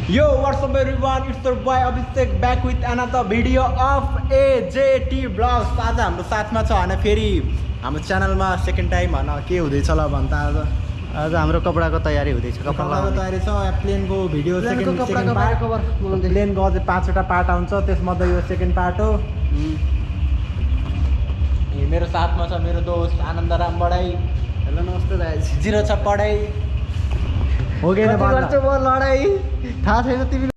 Yo, what's up everyone? It's your boy Abhishek back with another video of AJT Vlogs. आज हाम्रो साथमा छ हैन फेरि हाम्रो च्यानलमा सेकेन्ड टाइम हैन के हुँदैछ ल भन्छ आज हाम्रो कपडाको तयारी हुँदैछ कपडाको तयारी छ प्लेनको भिडियो सेकेन्ड पार्ट कभर प्लेनको अझै 5 वटा पार्ट आउँछ त्यसमध्ये यो सेकेन्ड पार्ट हो मेरो साथमा छ मेरो दोस्त आनन्दराम बडाई हेलो नमस्ते दाइ जिरो छ पढाइ हो गएन गर्छु म लडाई थाहा छैन तिमी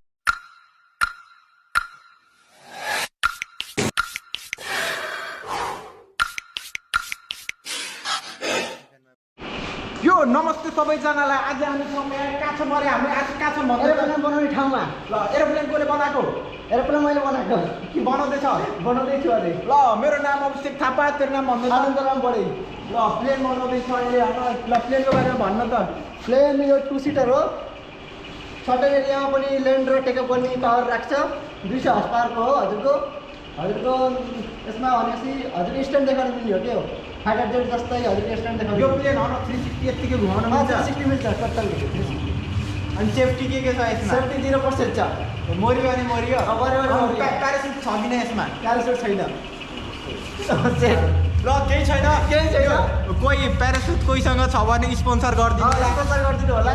यो नमस्ते सबैजनालाई आज हामी समय कहाँ छ मरे हाम्रो आज कहाँ छ भन्दै एरोप्लेन बनाउने ठाउँमा ल एरोप्लेन कसले बनाएको एरोप्लेन मैले बनाएको कि बनाउँदैछ बनाउँदैछु अरे ल मेरो नाम अभिषेक थापा तेरो नाम भन्दै आनन्दराम बढे ल प्लेन बनाउँदैछ अहिले ल प्लेनको बारेमा भन्न त प्लेन यो 2 सिटर हो सर्टेन एरियामा पनि ल्यान्ड र टेकअप गर्ने पावर राख्छ 200 हर्स पावरको हो हजुरको यसमा भनेपछि हजुर स्ट्यान्ड देखाउन मिल्ने हो के हो फाइटर जेट जस्तै हजुर स्ट्यान्ड देखाउन यो प्लेन हो 360 यतिकै घुमाउन मिल्छ 360 मिल्छ टोटल 360 अनि सेफ्टी के छ यसमा सेफ्टी 0% छ मरियो अनि मरियो प्यारासुट छ किन यसमा प्यारासुट छैन ल केही छैन कोही प्यारासुट कोहीसँग छ भने स्पोन्सर गरिदिनु होला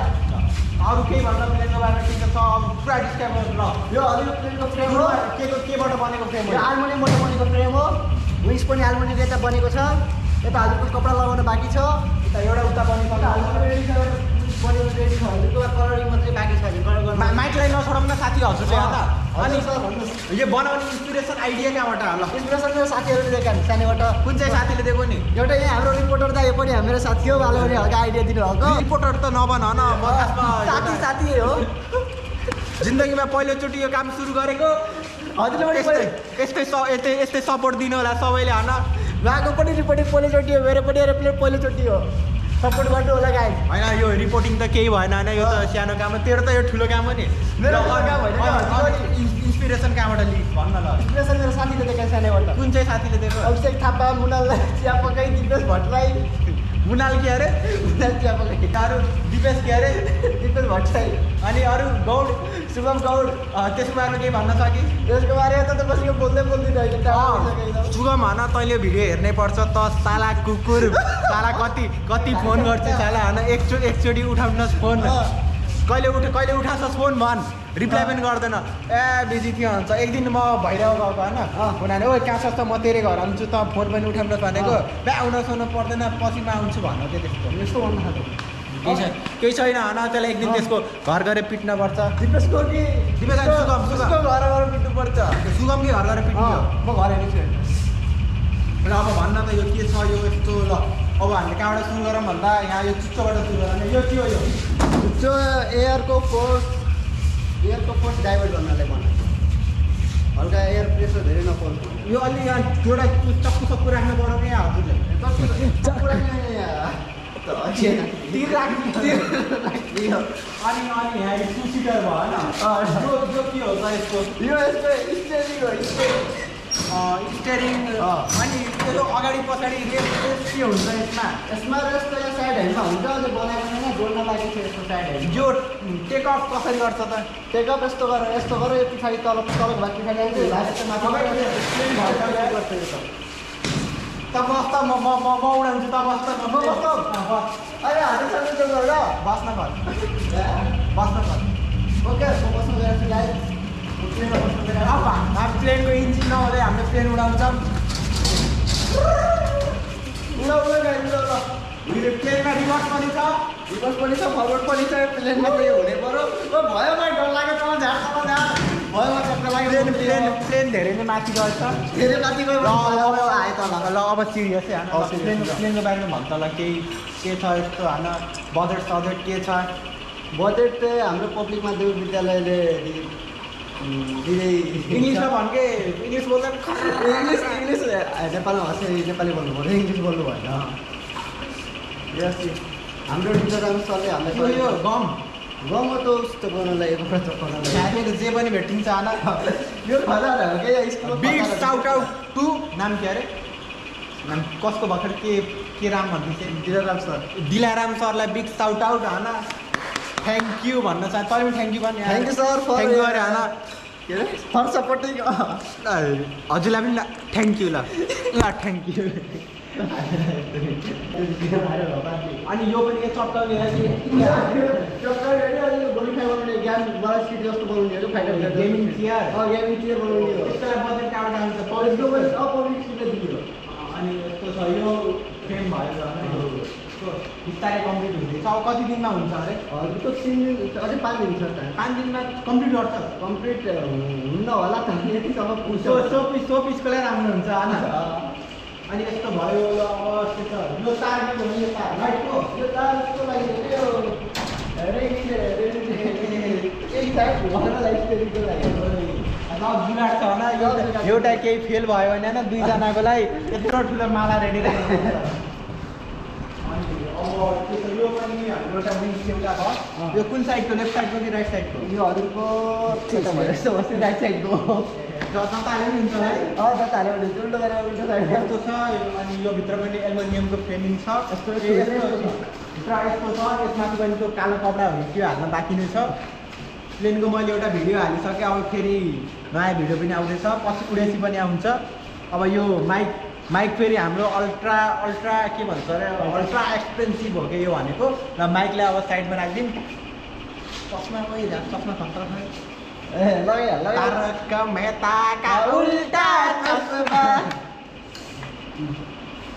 अरू केही भन्न प्लेनको बारेमा के छ अब पुरा डिस्क्राइब गर्नु ल यो हजुर प्लेनको फ्रेम हो केबाट बनेको फ्रेम हो एल्युमिनियमबाट बनेको फ्रेम हो विङ्स पनि एल्युमिनियमको यता बनेको छ यता हजुरको कपडा लगाउन बाँकी छ यता एउटा उता बनिसक्यो रेडी छ हजुरको कलरिङ मात्रै बाँकी छ माइकलाई नछोडाउन साथी हजुर चाहिँ अन्त अनि सर यो बनाउने इन्सपिरेसन आइडिया कहाँबाट ल इन्सपिरेसन मेरो साथीहरूले दिएका सानैबाट कुन चाहिँ साथीले दिएको नि एउटा यहाँ हाम्रो रिपोर्टर दाइ पनि हाम्रो साथी हो उहाँले हल्का आइडिया दिनुभएको रिपोर्टर त नभन न म साथी हो जिन्दगीमा पहिलोचोटि यो काम सुरु गरेको हजुरले पनि यस्तै सपोर्ट दिनु होला सबैले होइन उहाँको पनि रिपोर्टिङ पहिलोचोटि हो मेरो पनि एरोप्लेन पहिलोचोटि हो सपोर्ट गर्नु होला गाइड होइन यो रिपोर्टिङ त केही भएन होइन यो त सानो काम हो तेरो त यो ठुलो काम हो नि मेरो काम होइन इन्सपिरेसन कहाँबाट लिइस् भन्न ल इन्सपिरेसन मेरो साथीले दिएको सानैबाट कुन चाहिँ साथीले दिएको अभिषेक थापा मुनाललाई चिया पकाइ दिपेश भट्टराई मुनाल के अरे मुनाल चिया पकाइ अरू दिपेश के अरे दिपेश भट्टराई अनि अरू गौड शुभम गौड त्यसको बारेमा केही भन्न सकि त्यसको बारेमा त बसेको बोल्दिनँ अहिले शुभम होइन तैँले भिडियो हेर्नै पर्छ त साला कुकुर साला कति फोन गर्छ साला होइन एकचोटि उठाउनुहोस् फोन कहिले उठाउँछस् फोन भन रिप्लाई पनि गर्दैन ए बिजी थियो भन्छ एक दिन म भइरहेको गएको होइन उनीहरूले ओ कहाँ छ त म तेरै घर आउँछु त फोन पनि उठाउनुहोस् भनेको बे आउन पर्दैन पछि म आउँछु भन्नु थियो त्यस्तो यस्तो भन्नु थाल्यो केही छैन होइन त्यसलाई एक दिन त्यसको घर गएर पिट्नुपर्छ दिपेशको कि दिपेश सुगम घर पिट्नुपर्छ सुगम कि घर गएर पिट्नु म घर हेर्छु र अब भन्न त यो के छ यो यस्तो ल अब हामीले कहाँबाट सुरु गरौँ भन्दा यहाँ यो चुच्चोबाट सुरु गरौँ यो के हो यो चुच्चो एयरको फोर्स डाइभर्ट गर्नलाई भन्छ हल्का एयर प्रेसर धेरै नपर्छ यो अलि यहाँ एउटा चक्कु सक्कु राख्नु पर्यो क्या हजुरले अनि यहाँ 2 सिटर भयो होइन जो के हो त यसको यसको स्टेरिङ हो स्टेरिङ अनि त्यो अगाडि पछाडि रेस के हुन्छ यसमा रेस त यहाँ साइड हेडमा हुन्छ अझै बनाएको छैन जोड्न लागि छ यसको साइड हेड यो टेकअप कसरी गर्छ त टेकअप यस्तो गर यो पछाडि तल भाग पछाडि आउँछ त बस्छ म उडाउँछु त बस्छ अरे हातसँग त्यो गर बस्न घर ओके म बस्नु गएको छु गाइस अब प्लेनको इन्जिन नहुँदै हामीले प्लेन उडाउँछौँ प्लेनमा रिभर्स पनि छ फरवर्ड पनि छ प्लेनमा त यो हुने पर्यो भयो मलाई डर लाग्यो तल झार भयो मलाई चक्कर लाग्यो प्लेन धेरै नै माथि गएछ धेरै माथि गयो आयो त ल अब सिरियसै होइन प्लेनको बारेमा भन्छ ल के छ यस्तो होइन बजेट के छ बजेट चाहिँ हाम्रो पब्लिक माध्यमिक विद्यालयले दिँदै इङ्ग्लिसमा भन्के इङ्ग्लिस बोल्दा इङ्ग्लिस नेपालमा हँसे नेपाली बोल्नु पर्यो इङ्ग्लिस बोल्नु भएन हाम्रो टिचर सरले हामीलाई यो गम गमको उस्तो गर्नलाई हामीले जे पनि भेटिन्छ होइन यो खजाना हो क्या school big shout out to नाम के अरे नाम कसको भर्खर के राम भन्दै दिलाराम सर दिलाराम सरलाई बिग साउट आउट होइन थ्याङ्क यू भन्न चाहन्छु तैँले पनि थ्याङ्क यू भन्नु thank you sir for thank you अरे होइन के अरे फर सपोर्टिङ हजुरलाई पनि थ्याङ्क यू ल थ्याङ्क यू अनि यो पनि के चप्टाउने मोडिफाई बनाउने गेम मलाई सिट जस्तो बनाउने हो fighter gaming chair gaming chair बनाउने हो यसलाई बजेट कहाँबाट आउँछ पब्लिक सिटले दियो अनि यस्तो छ यो फ्रेम भयो बिस्तारै कम्प्लिट हुँदैछ अब कति दिनमा हुन्छ अरे हजुरको 3 दिन अझै 5 दिन छ त 5 दिनमा कम्प्लिट गर्छ कम्प्लिट हुन्न होला त यतिसम्म पुग्छ सो पिसको लागि राम्रो हुन्छ होइन अनि यस्तो भयो अब त्यो त यो तार के भन्नु यो तार लाइटको यो तारको लागि जुलाट छ होला एउटा केही फेल भयो भने होइन दुईजनाको लागि यत्रो ठुलो माला रेडी राख्नु अनि अब त्यो यो पनि हाम्रो एउटा विङ्स एउटा भयो यो कुन साइडको लेफ्ट साइडको कि राइट साइडको यो हजुरको राइट साइडको जताले पनि हुन्छ है जताले उल्टो गरेर उल्टो साइड यस्तो छ अनि यो भित्र पनि एल्युमिनियमको फ्रेमिङ छ भित्र यस्तो छ यसमाथि पनि त्यो कालो कपडाहरू त्यो हाल्न बाँकी नै छ प्लेनको मैले एउटा भिडियो हालिसकेँ अब फेरि नयाँ भिडियो पनि आउँदैछ पछि उडेसी पनि आउँछ अब यो माइक फेरि हाम्रो अल्ट्रा के भन्छ अरे अल्ट्रा एक्सपेन्सिभ हो कि यो भनेको र माइकलाई अब साइडमा राखिदिउँ चस्मा कोही चस्मा खतरा छ तारका मेहताका उल्टा चस्मा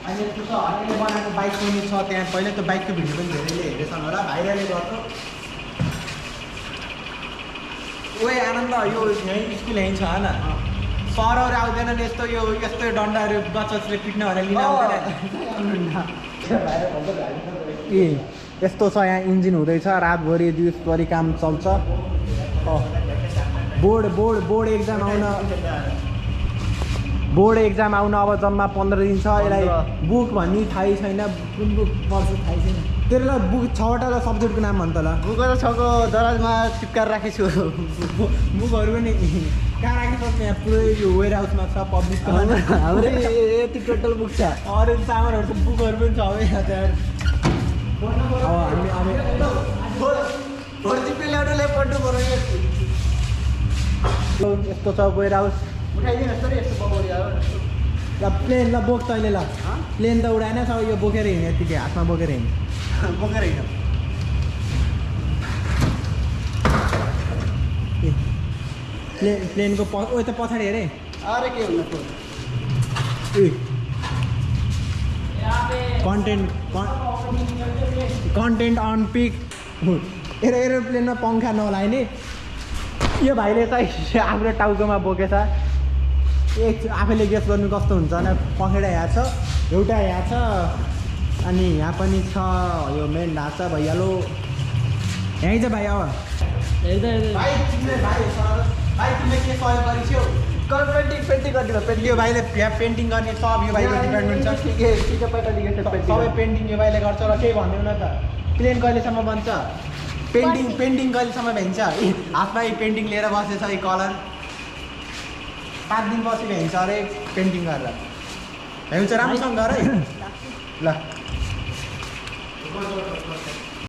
अनि यस्तो छ अहिले बनाएको बाइक पनि छ त्यहाँ पहिला त्यो बाइकको भिडियो पनि धेरैले हेरेछन् होला भाइरलले गर्छ ओए आनन्द यो यहीँ स्कुल यहीँ छ होइन सरहरू आउँदैनन् यस्तो डन्डाहरू गचले पिट्न भनेर लिन आउँदैन ए यस्तो छ यहाँ इन्जिन हुँदैछ रातभरि दिवसभरि काम चल्छ बोर्ड एक्जाम आउन अब जम्मा 15 दिन छ यसलाई बुक भन्ने थाहै छैन कुन बुक पढ्छु थाहै छैन त्यसलाई बुक 6वटा सब्जेक्टको नाम भन्छ होला बुकहरू 6को दराजमा चिपकाएर राखेछु बुकहरू पनि कहाँ राखिसक्छ यहाँ पुरै यो वेयर हाउसमा छ पब्लिकको हाम्रो यति टोटल बुक छ अरू सामानहरू बुकहरू पनि छ है त्यहाँ हामी यस्तो छ वेयर हाउस उठाइदिनु यस्तो यस्तो ल प्लेन ल बोक तैँले ल प्लेन त उडाएन सब यो बोकेर हिँड्ने यतिकै हातमा बोकेर हिँड्ने बोकेर हिँड्नु प्लेनको ओ त पछाडि हेरेँ अरे के हुनु कन्टेन्ट अन पिक एरोप्लेनमा पङ्खा नलाइने यो भाइले चाहिँ आफ्नो टाउकोमा बोकेछ आफैले गेस गर्नु कस्तो हुन्छ भने पखेडा यहाँ छ एउटा यहाँ छ अनि यहाँ पनि छ यो मेन ढाँचा भइहाल्यो यहीँ छ भाइ अब भाइ तिमीले के सहयोग गरिछ्यौ पेन्टिङ गरिदिनु यो भाइले पेन्टिङ गर्ने सब यो भाइको डिपार्टमेन्ट छ सबै पेन्टिङ यो भाइले गर्छ र केही भन्दैन त प्लेन कहिलेसम्म बन्छ पेन्टिङ कहिलेसम्म भ्याइन्छ हातमा पेन्टिङ लिएर बसेछ यो कलर 5 दिन पछि भ्याइन्छ अरे पेन्टिङ गरेर भ्याउँछ राम्रोसँग गर है ल